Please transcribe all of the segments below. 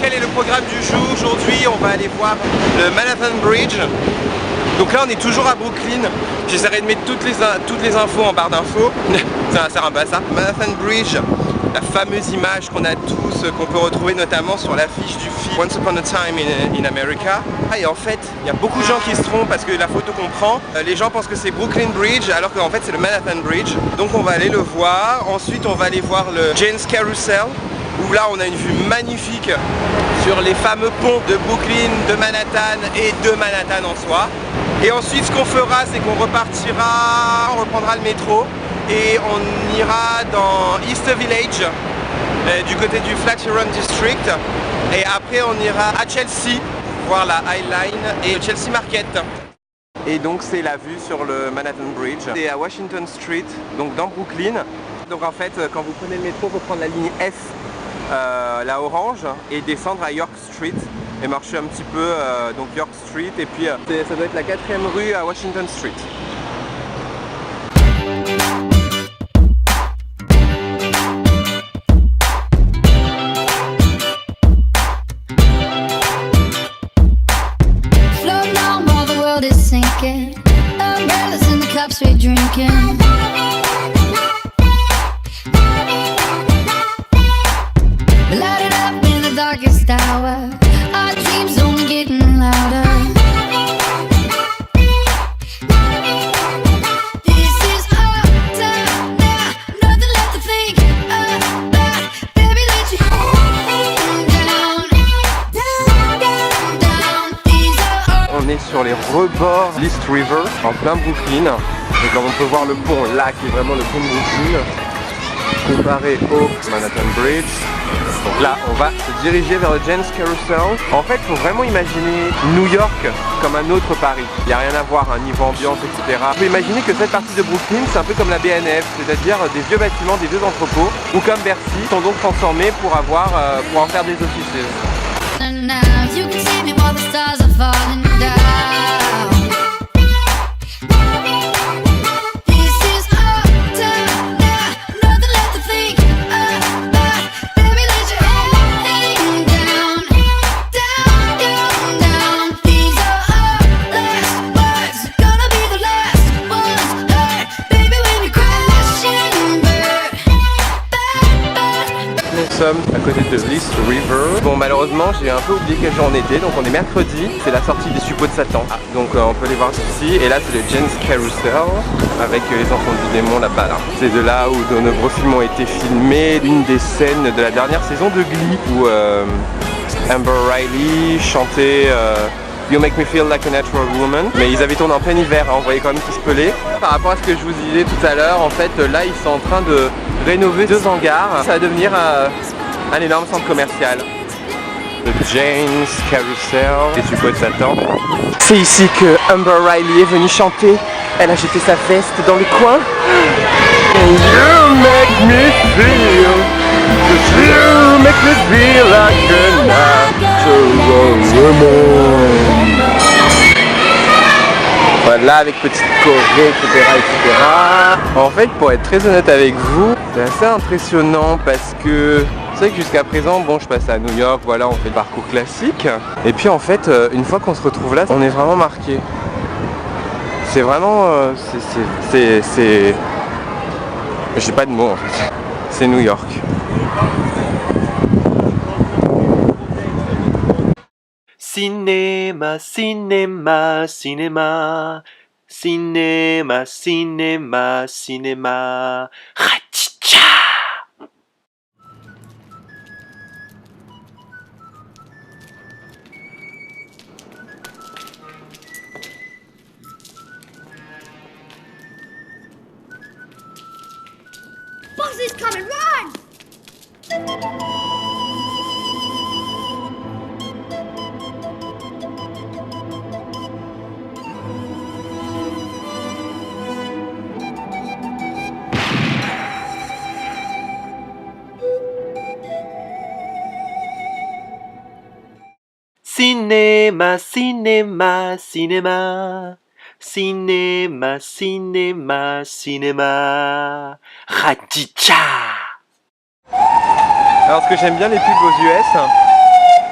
Quel est le programme du jour? Aujourd'hui, on va aller voir le Manhattan Bridge. Donc là, on est toujours à Brooklyn. J'essaierai de mettre toutes les infos en barre d'infos. Ça va faire un bazar. Manhattan Bridge, la fameuse image qu'on a tous, qu'on peut retrouver notamment sur l'affiche du film Once Upon a Time in America. Et en fait, il y a beaucoup de gens qui se trompent parce que la photo qu'on prend, les gens pensent que c'est Brooklyn Bridge alors qu'en fait c'est le Manhattan Bridge. Donc on va aller le voir. Ensuite, on va aller voir le Jane's Carousel, où là on a une vue magnifique sur les fameux ponts de Brooklyn, de Manhattan et de Manhattan en soi. Et ensuite ce qu'on fera, c'est qu'on repartira, on reprendra le métro et on ira dans East Village, du côté du Flatiron District. Et après on ira à Chelsea, voir la High Line et le Chelsea Market. Et donc c'est la vue sur le Manhattan Bridge. C'est à Washington Street, donc dans Brooklyn. Donc en fait, quand vous prenez le métro, il faut prendre la ligne S, la orange, et descendre à York Street et marcher un petit peu donc York Street, et puis ça doit être la 4e rue à Washington Street. Floating on while the world is sinking, umbrellas in the cups we're drinking. Light it up in the darkest hour, our dreams only getting louder. This is our time now, nothing left to think about. Baby, let your head down, down, down, down. These are our... On est sur les rebords de l'East River, en plein Brooklyn. Et comme on peut voir le pont là, qui est vraiment le pont de Brooklyn, comparé au Manhattan Bridge. Donc là, on va se diriger vers le Jane's Carousel. En fait, il faut vraiment imaginer New York comme un autre Paris. Il n'y a rien à voir, un niveau ambiance, etc. Vous pouvez imaginer que cette partie de Brooklyn, c'est un peu comme la BNF, c'est-à-dire des vieux bâtiments, des vieux entrepôts, ou comme Bercy, sont donc transformés pour en faire des offices. And now you can see me while the stars are falling down. This is our time now, nothing left to think about. Baby, let your head down, down, down, down. These are our last words, gonna be the last ones heard. Baby, when we crash and burn. Nous sommes à côté de l'East River. Bon, malheureusement, j'ai un peu oublié quel jour on était, donc on est mercredi. C'est la sortie des suppôts de Satan. Donc on peut les voir ici. Et là, c'est le Jane's Carousel avec les enfants du démon là-bas. Là. C'est de là où de nombreux films ont été filmés. L'une des scènes de la dernière saison de Glee où Amber Riley chantait You Make Me Feel Like a Natural Woman. Mais ils avaient tourné en plein hiver, hein, on voyait quand même qu'ils se pelaient. Par rapport à ce que je vous disais tout à l'heure, en fait, là, ils sont en train de rénover 2 hangars. Ça va devenir un énorme centre commercial. Le Jane's Carousel, les suppôts de Satan. C'est ici que Amber Riley est venue chanter. Elle a jeté sa veste dans le coin. You make me feel, you make Could be like a natural woman. Voilà, avec petite choré, etc., etc. En fait, pour être très honnête avec vous, c'est assez impressionnant parce que c'est vrai que jusqu'à présent, bon, je passe à New York, voilà, on fait le parcours classique. Et puis en fait, une fois qu'on se retrouve là, on est vraiment marqué. C'est vraiment... c'est... J'ai pas de mots en fait. C'est New York. Cinéma, cinéma, cinéma. Cinéma, cinéma, cinéma. Ratchicha! Boss is coming, run! Cinéma, cinéma, cinéma. Cinéma, cinéma, cinéma. Ratchicha! Alors ce que j'aime bien les pubs aux US,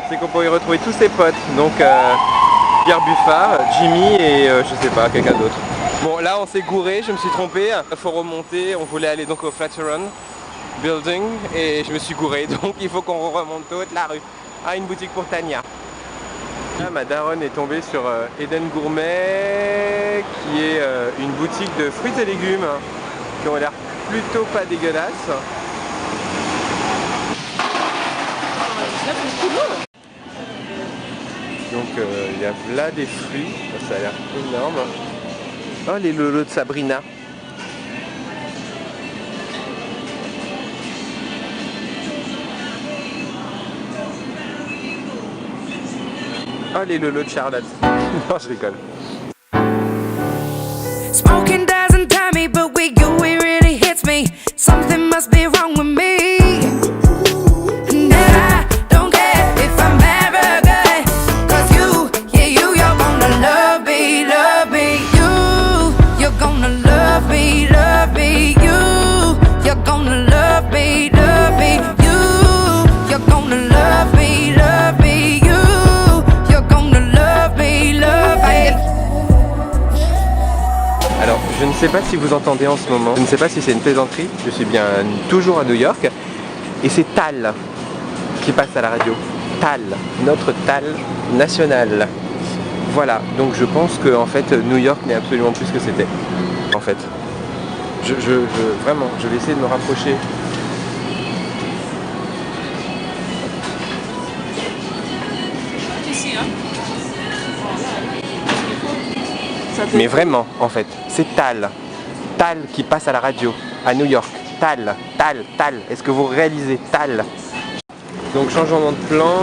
c'est qu'on peut y retrouver tous ses potes. Donc Pierre Buffard, Jimmy et je sais pas, quelqu'un d'autre. Bon là on s'est gouré, je me suis trompé, il faut remonter, on voulait aller donc au Flatiron Building et je me suis gouré, donc il faut qu'on remonte toute la rue à une boutique pour Tania. Là, ma daronne est tombée sur Eden Gourmet, qui est une boutique de fruits et légumes qui ont l'air plutôt pas dégueulasses. Donc il y a là des fruits, ça a l'air énorme. Oh les lolos de Sabrina. Oh les lolos de Charlotte. Non je rigole. Smoking doesn't tell me, but with you it really hits me. Something must be wrong with me. And I don't care if I'm ever good, 'cause you, yeah, you're gonna love me, love me. You're gonna love me, love me. You're gonna love me, love me. You're gonna love me, love me. You're gonna love me, love me. Alors, je ne sais pas si vous entendez en ce moment, je ne sais pas si c'est une plaisanterie, je suis bien toujours à New York, et c'est Tal qui passe à la radio. Tal, notre Tal national. Voilà, donc je pense que en fait New York n'est absolument plus ce que c'était. En fait, vraiment, je vais essayer de me rapprocher. Mais vraiment, en fait, c'est Tal. Tal qui passe à la radio, à New York. Tal, Tal, Tal. Est-ce que vous réalisez Tal? Donc changement de plan,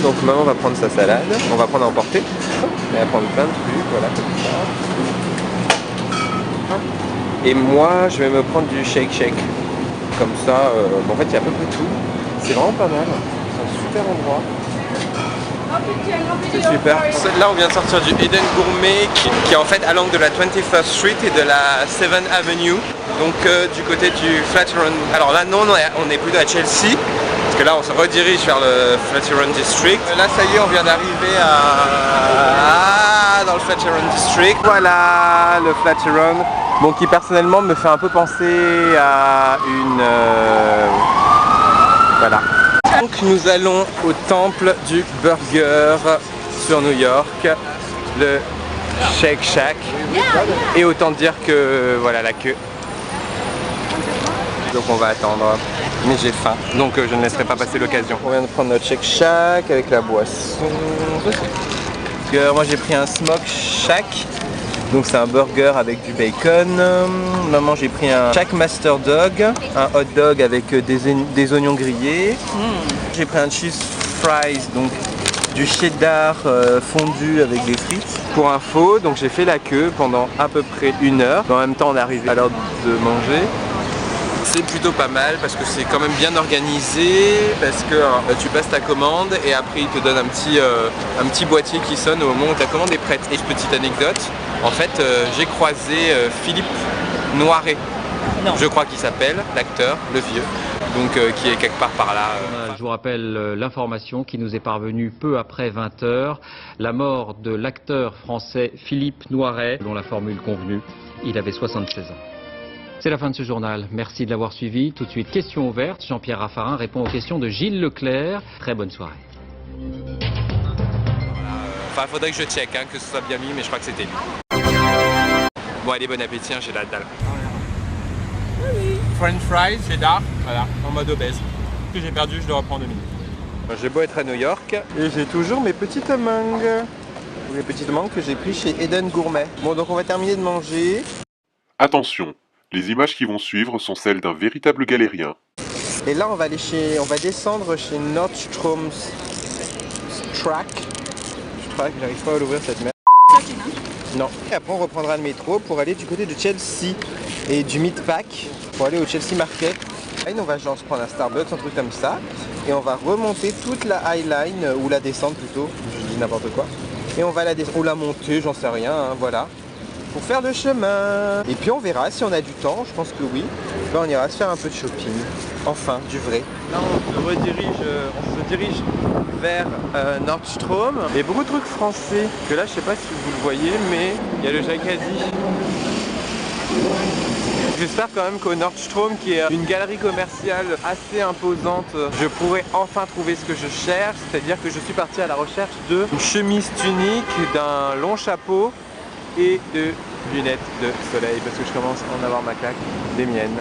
donc maman va prendre sa salade, on va prendre à emporter. Elle va prendre plein de trucs, voilà, comme ça. Et moi, je vais me prendre du shake shake. Comme ça, en fait, il y a à peu près tout. C'est vraiment pas mal. C'est un super endroit. C'est super. Là on vient de sortir du Eden Gourmet qui est en fait à l'angle de la 21st Street et de la 7th Avenue. Donc du côté du Flatiron. Alors là non, on est plutôt à Chelsea. Parce que là on se redirige vers le Flatiron District. Là ça y est, on vient d'arriver dans le Flatiron District. Voilà le Flatiron. Bon, qui personnellement me fait un peu penser à une... voilà. Donc nous allons au temple du burger sur New York, le Shake Shack, et autant dire que voilà la queue. Donc on va attendre, mais j'ai faim, donc je ne laisserai pas passer l'occasion. On vient de prendre notre Shake Shack avec la boisson. Moi j'ai pris un Smoke Shack, donc c'est un burger avec du bacon. Maman j'ai pris un Shack Master Dog, un hot dog avec des oignons grillés. J'ai pris un cheese fries, donc du cheddar fondu avec des frites. Pour info, donc j'ai fait la queue pendant à peu près 1 heure. En même temps on est arrivé à l'heure de manger. C'est plutôt pas mal parce que c'est quand même bien organisé, parce que tu passes ta commande et après il te donne un petit boîtier qui sonne au moment où ta commande est prête. Et petite anecdote, en fait j'ai croisé Philippe Noiret, je crois qu'il s'appelle, l'acteur, le vieux, donc qui est quelque part par là. Je vous rappelle l'information qui nous est parvenue peu après 20 h, la mort de l'acteur français Philippe Noiret, dont la formule convenue, il avait 76 ans. C'est la fin de ce journal. Merci de l'avoir suivi. Tout de suite, question ouverte. Jean-Pierre Raffarin répond aux questions de Gilles Leclerc. Très bonne soirée. Enfin, il faudrait que je check, hein, que ce soit bien mis, mais je crois que c'était lui. Bon, allez, bon appétit, hein, j'ai la dalle. French fries, cheddar, voilà, en mode obèse. Ce que j'ai perdu, je le reprends en 2 minutes. J'ai beau être à New York, et j'ai toujours mes petites mangues. Les petites mangues que j'ai pris chez Eden Gourmet. Bon, donc on va terminer de manger. Attention, les images qui vont suivre sont celles d'un véritable galérien. Et là, on va descendre chez Nordstrom's Track. J'arrive pas à l'ouvrir cette merde. Non. Et après, on reprendra le métro pour aller du côté de Chelsea et du Meatpack pour aller au Chelsea Market. Et on va genre se prendre un Starbucks, un truc comme ça. Et on va remonter toute la High Line, ou la descendre plutôt, je dis n'importe quoi. Et on va la descendre, ou la monter, j'en sais rien, hein, voilà. Pour faire le chemin. Et puis on verra si on a du temps, je pense que oui. Là, on ira se faire un peu de shopping. Enfin, du vrai. Là, on se dirige vers Nordstrom. Il y a beaucoup de trucs français. Que là, je sais pas si vous le voyez, mais il y a le Jacadi. J'espère quand même qu'au Nordstrom, qui est une galerie commerciale assez imposante, je pourrai enfin trouver ce que je cherche. C'est-à-dire que je suis parti à la recherche d'une chemise tunique, d'un long chapeau et de lunettes de soleil, parce que je commence à en avoir ma claque, des miennes.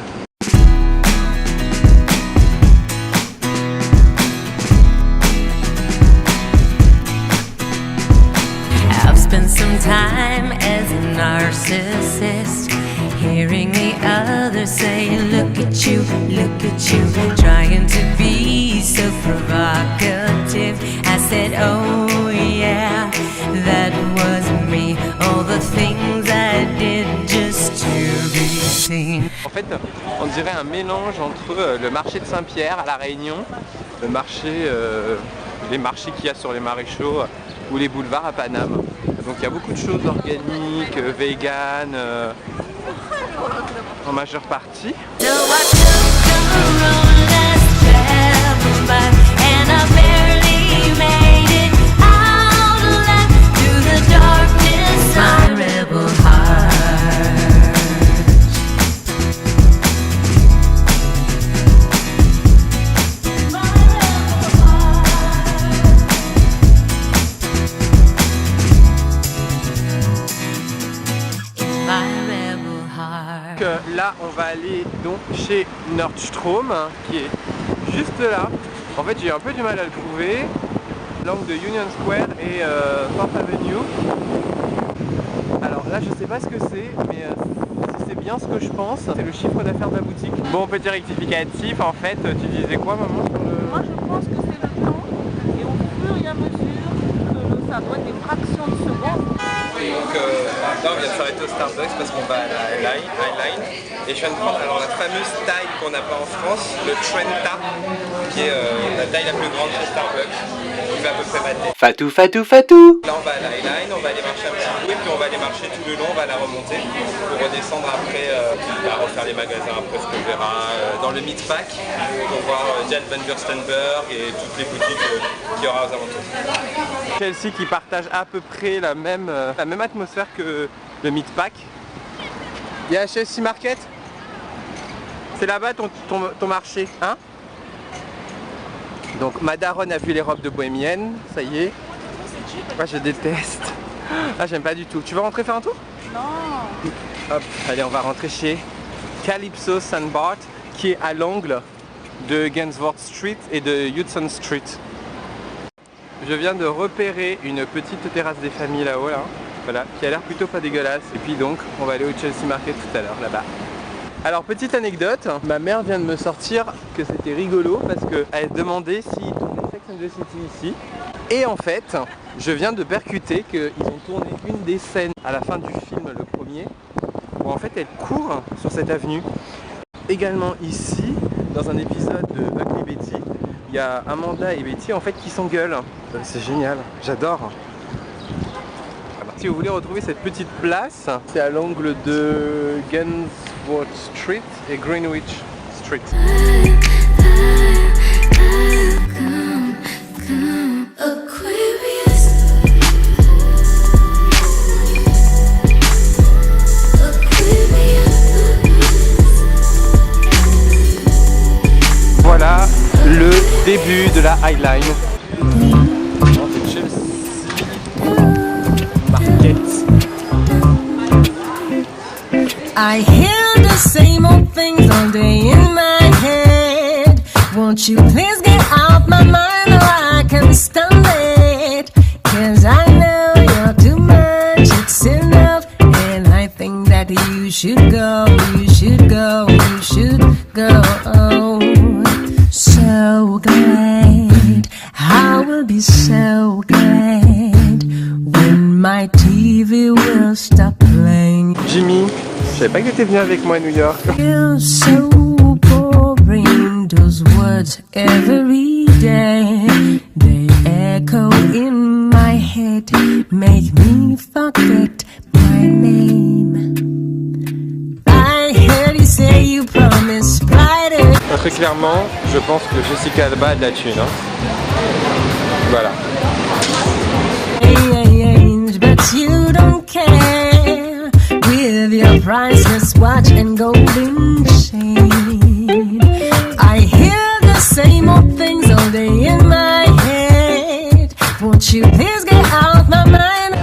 I've spent some time as a narcissist, hearing the others say, look at you, trying to be so provocative. I said, oh yeah, that was me, all the things I did just to be seen. En fait, on dirait un mélange entre le marché de Saint-Pierre à La Réunion, le marché, les marchés qu'il y a sur les maréchaux ou les boulevards à Paname. Donc il y a beaucoup de choses organiques, vegan, en majeure partie. So I took the road less traveled by, and I barely made it out alive to the darkness, my rebel heart. My rebel heart. Donc, là, on va aller donc chez Nordstrom, qui est juste là. En fait, j'ai un peu du mal à le trouver. L'angle de Union Square et 4th Avenue. Alors là, je sais pas ce que c'est, mais si c'est bien ce que je pense, c'est le chiffre d'affaires de la boutique. Bon, petit rectificatif, en fait, tu disais quoi, maman sur le... Moi je pense que c'est le temps et au fur et à mesure que ça doit être des fractions de secondes. Donc là on vient de s'arrêter au Starbucks parce qu'on va à la Highline et je viens de prendre alors la fameuse taille qu'on n'a pas en France, le Trenta, qui est la taille la plus grande chez Starbucks, qui va à peu près ma tête. Fatou, fatou, fatou. Là on va à la Highline, on va aller marcher un petit peu et puis on va aller marcher tout le long, on va la remonter pour redescendre après, refaire les magasins après ce qu'on verra dans le Meatpack pour voir Jan van Burstenberg et toutes les boutiques qu'il y aura aux alentours. Chelsea qui partage à peu près la même atmosphère que le Meatpack. Il y a Chelsea Market. C'est là-bas ton marché, hein? Donc ma daronne a vu les robes de bohémienne, ça y est. Moi je déteste. Ah j'aime pas du tout. Tu veux rentrer faire un tour? Non. Hop, allez on va rentrer chez Calypso St. Bart qui est à l'angle de Gainsworth Street et de Hudson Street. Je viens de repérer une petite terrasse des familles là-haut, là, voilà, qui a l'air plutôt pas dégueulasse. Et puis donc, on va aller au Chelsea Market tout à l'heure, là-bas. Alors, petite anecdote, ma mère vient de me sortir que c'était rigolo parce qu'elle se demandait s'ils tournaient Sex and the City ici. Et en fait, je viens de percuter qu'ils ont tourné une des scènes à la fin du film, le premier, où en fait elle court sur cette avenue. également ici, dans un épisode de Ugly Betty, il y a Amanda et Betty en fait qui s'engueulent. C'est génial, j'adore. Si vous voulez retrouver cette petite place, c'est à l'angle de Gunsworth Street et Greenwich Street. Voilà le début de la High Line. I hear the same old things all day in my head. Won't you please get out my mind or I can stand it? 'Cause I know you're too much, it's enough. And I think that you should go, you should go, you should go. So glad, I will be so glad when my TV will stop playing. Jimmy, je savais pas que tu étais venu avec moi à New York. You're so boring, those words every day. They echo in my head, make me forget my name. I heard you say you promised Friday. Très clairement, je pense que Jessica Alba a de la thune. Hein. Voilà. But you don't care with your priceless watch and golden chain. I hear the same old things all day in my head. Won't you please get out my mind?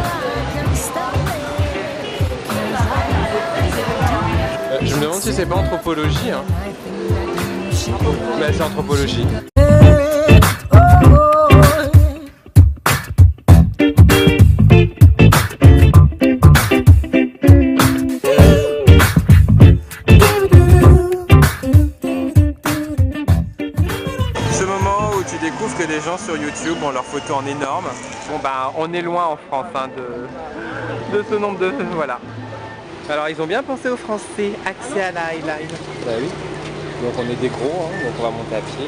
Je me demande si c'est pas anthropologie. Hein. Mais c'est anthropologie. Ce moment où tu découvres que les gens sur YouTube ont leurs photos en énorme. Bon bah on est loin en France hein, de ce nombre de... Voilà. Alors ils ont bien pensé aux Français, accès à la High Line. Bah oui. Donc on est des gros, hein, donc on va monter à pied.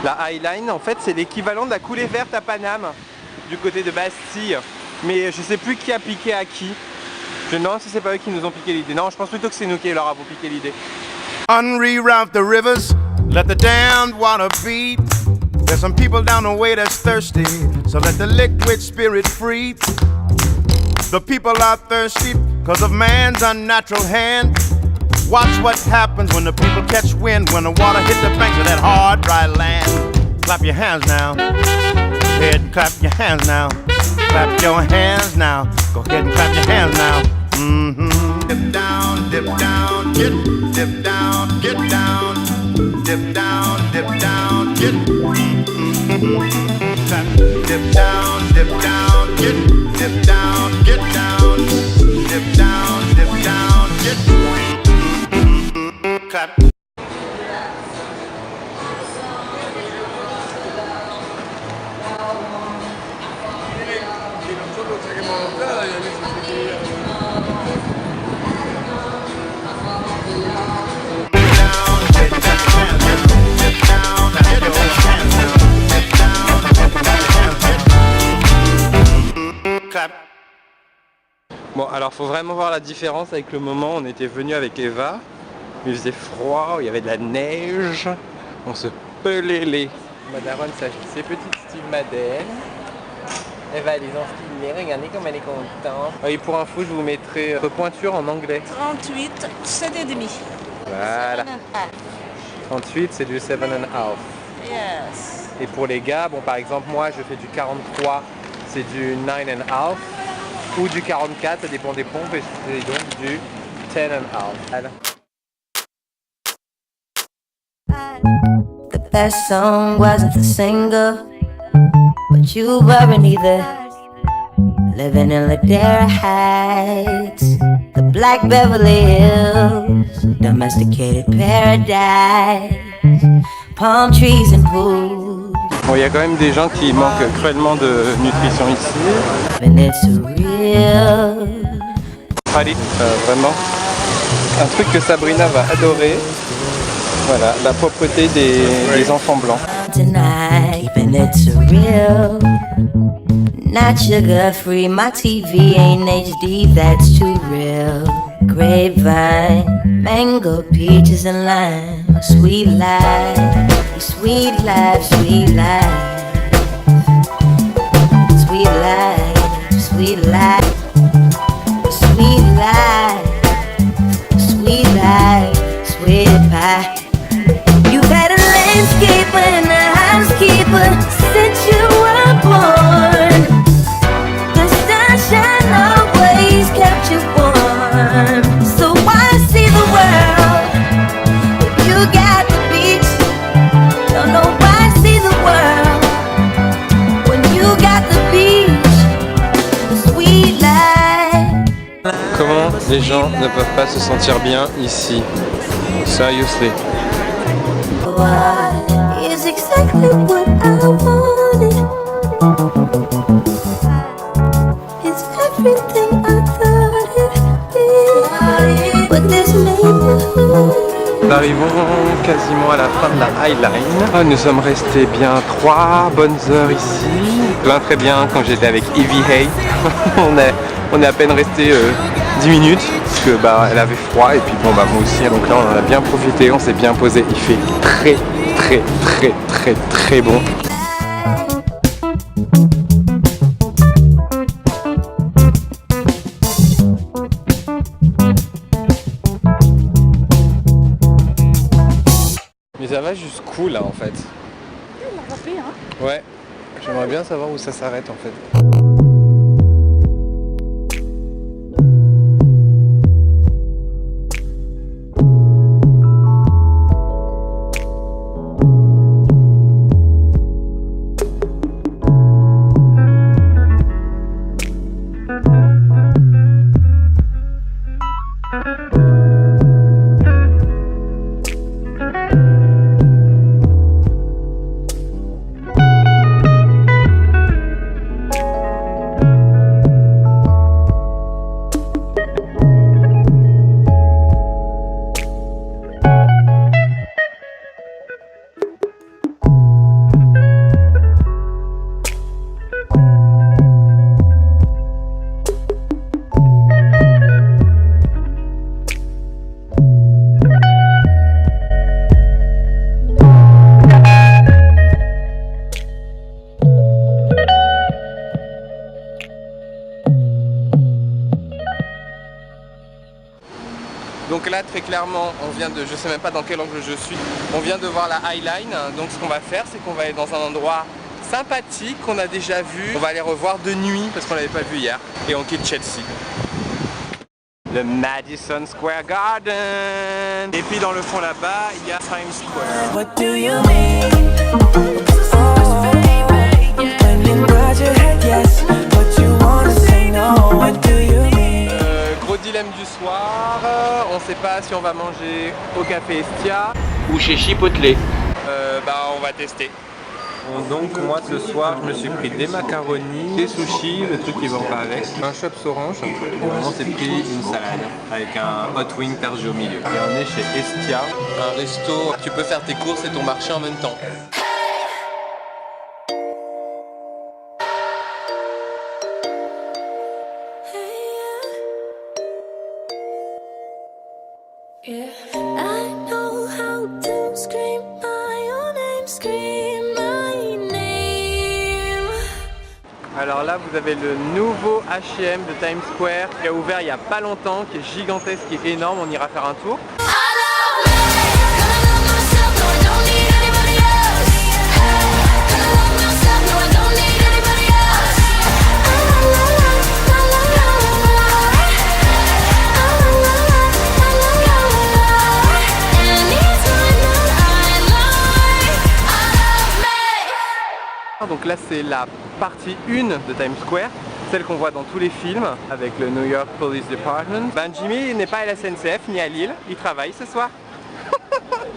La High Line, en fait, c'est l'équivalent de la coulée verte à Paname, du côté de Bastille. Mais je sais plus qui a piqué à qui. Je me demande si c'est pas eux qui nous ont piqué l'idée. Non, je pense plutôt que c'est nous qui leur avons piqué l'idée. Unreroute the rivers, let the damned water beat. There's some people down the way that's thirsty, so let the liquid spirit free. The people are thirsty because of man's unnatural hand. Watch what happens when the people catch wind, when the water hits the banks of that hard, dry land. Clap your hands now. Go ahead and clap your hands now. Clap your hands now. Go ahead and clap your hands now. Mm-hmm. Dip down, get dip down, get down, get down, get. Mm-hmm. Clap. Dip down, get dip down, get down, get. Dip down, get. Mm-hmm. Clap. Bon, alors faut vraiment voir la différence avec le moment où on était venu avec Eva. Il faisait froid, il y avait de la neige, on se pelait les. Madaron s'achète ses petites styles Madeleine. Eva elle les enfile, regardez comme elle est contente. Et pour info, je vous mettrai pointure en anglais. 38, 7,5. Voilà. 38, c'est du 7 and a half. Yes. Et pour les gars, bon par exemple moi je fais du 43, c'est du 9 and a half. Ou du 44, ça dépend des pompes, et c'est donc du 10 and a half. The best song wasn't the single, but you weren't either. Living in Ladera Heights, the Black Beverly Hills, domesticated paradise, palm trees and pools. Bon, il y a quand même des gens qui manquent cruellement de nutrition ici. And it's surreal. Allez, vraiment, un truc que Sabrina va adorer. Voilà, la propreté des enfants blancs. Tonight, and it's surreal. Not sugar free, my TV ain't HD, that's too real. Grapevine, mango, peaches and lime, sweet life, sweet life, sweet life, sweet life, sweet life, sweet life, sweet life, sweet pie. You've had a landscaper and a housekeeper since you were born. The sunshine always kept you warm. So why see the world if you got the beach? Don't know why see the world when you got the beach, the sweet life. Comment les gens ne peuvent pas se sentir bien ici? Seriously. What is exactly what I wanted? It's everything I thought it'd be. But this neighborhood. Nous arrivons quasiment à la fin de la High Line. Nous sommes restés bien 3 bonnes heures ici. Très bien quand j'étais avec Evie Hay. on est à peine resté 10 minutes parce que elle avait froid et puis bon moi aussi. Donc là on en a bien profité, on s'est bien posé. Il fait très bon. Mais ça va jusqu'où là en fait? Ouais, j'aimerais bien savoir où ça s'arrête en fait. Donc là très clairement on vient de, je sais même pas dans quel angle je suis, on vient de voir la High Line. Donc ce qu'on va faire c'est qu'on va aller dans un endroit sympathique qu'on a déjà vu. On va aller revoir de nuit parce qu'on l'avait pas vu hier. Et on quitte Chelsea. Le Madison Square Garden. Et puis dans le fond là-bas il y a Times Square. What do you mean? When you nod your head yes, but you wanna say no. What do you mean? Gros dilemme du soir, on sait pas si on va manger au café Estia Ou chez Chipotle. On va tester. Donc moi ce soir je me suis pris des macaronis, des sushis, le truc qui va pas avec, un chops orange et vraiment c'est pris une salade avec un hot wing pergé au milieu. Et on est chez Estia, un resto, tu peux faire tes courses et ton marché en même temps. Yeah. I know how to scream my own name, scream my name. Alors là vous avez le nouveau H&M de Times Square qui a ouvert il y a pas longtemps, qui est gigantesque, qui est énorme, on ira faire un tour. Donc là c'est la partie 1 de Times Square celle qu'on voit dans tous les films avec le New York Police Department. Ben Jimmy n'est pas à la SNCF ni à Lille, il travaille ce soir.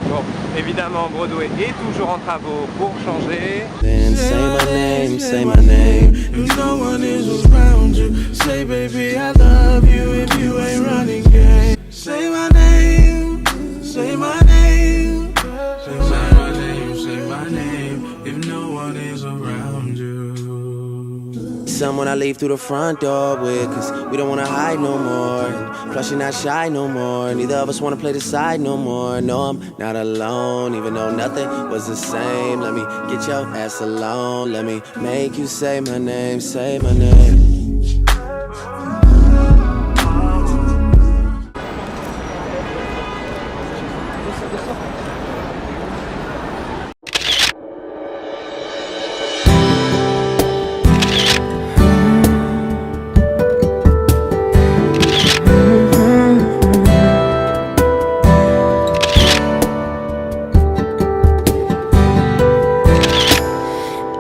Bon, évidemment Broadway est toujours en travaux pour changer. Then say my name, say my name. If no one is around you, say baby I love you if you ain't running game. Say my name, say my name. Say my name, say my name. If no one is around you. Someone I leave through the front door with, cause we don't wanna hide no more. And plus you're not shy no more. Neither of us wanna play the side no more. No, I'm not alone, even though nothing was the same. Let me get your ass alone. Let me make you say my name, say my name.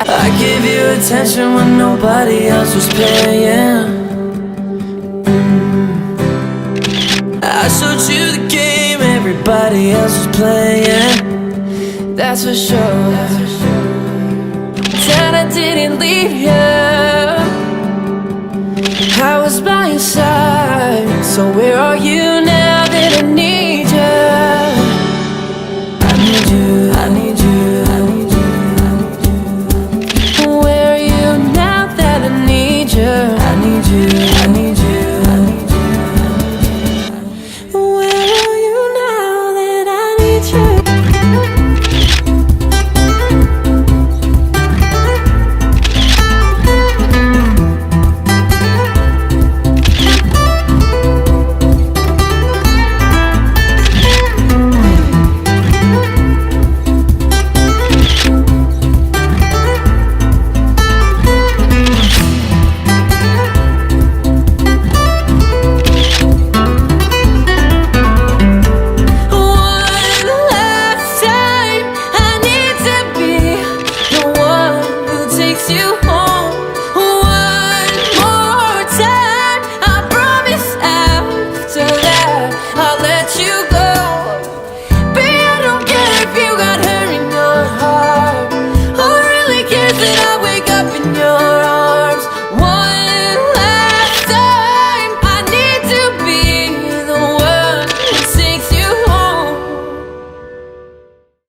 I gave you attention when nobody else was paying. I showed you the game everybody else was playing. That's for sure. Said I didn't leave you, I was by your side. So where are you now that I need you? I need you, I need you, I need you. Where are you now that I need you? I need you, I need you, I need you. Where are you now that I need you? You